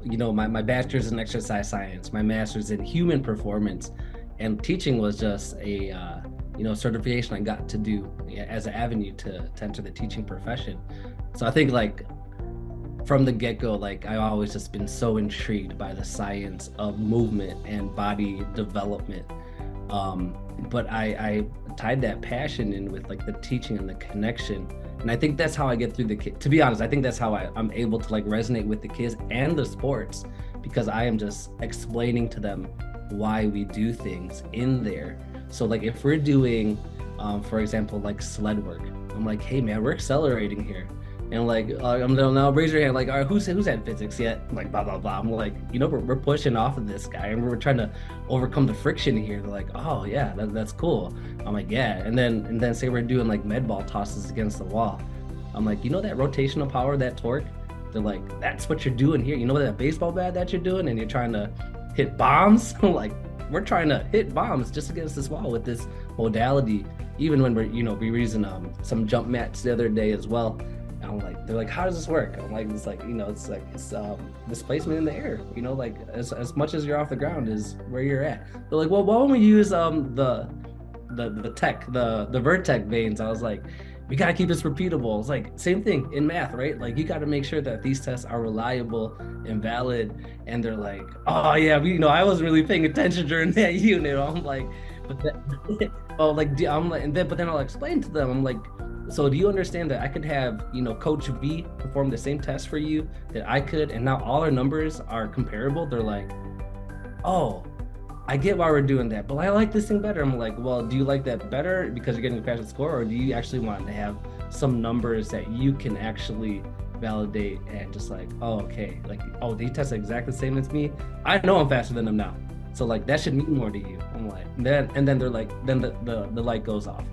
my bachelor's in exercise science, my master's in human performance, and teaching was just a certification I got to do as an avenue to enter the teaching profession. So I think like from the get-go, like I always just been so intrigued by the science of movement and body development. But I tied that passion in with like the teaching and the connection. And I think that's how I get through the kid. To be honest, I think that's how I'm able to like resonate with the kids and the sports, because I am just explaining to them why we do things in there. So like if we're doing, for example, like sled work, I'm like, hey man, we're accelerating here. And like, I'm now raise your hand, like, all right, who's had physics yet? Like, blah, blah, blah. I'm like, we're pushing off of this guy and we're trying to overcome the friction here. They're like, oh yeah, that's cool. I'm like, yeah. And then say we're doing like medball tosses against the wall. I'm like, that rotational power, that torque? They're like, that's what you're doing here. You know that baseball bat that you're doing and you're trying to hit bombs? I'm like, we're trying to hit bombs just against this wall with this modality. Even when we were using some jump mats the other day as well. I'm like, they're like, how does this work? I'm like, it's displacement in the air, like as much as you're off the ground is where you're at. They're like, well, why don't we use the vertex veins? I was like, we got to keep this repeatable. It's like same thing in math, right? Like you got to make sure that these tests are reliable and valid. And they're like, oh yeah, I wasn't really paying attention during that unit. I'm like, but that, oh, like I'm like, but then I'll explain to them. I'm like, so do you understand that I could have, Coach V perform the same test for you that I could, and now all our numbers are comparable? They're like, oh, I get why we're doing that, but I like this thing better. I'm like, well, do you like that better because you're getting a faster score, or do you actually want to have some numbers that you can actually validate and just like, oh, okay, like, oh, they test exactly the same as me. I know I'm faster than them now. So like, that should mean more to you. I'm like, and then they're like, then the light goes off.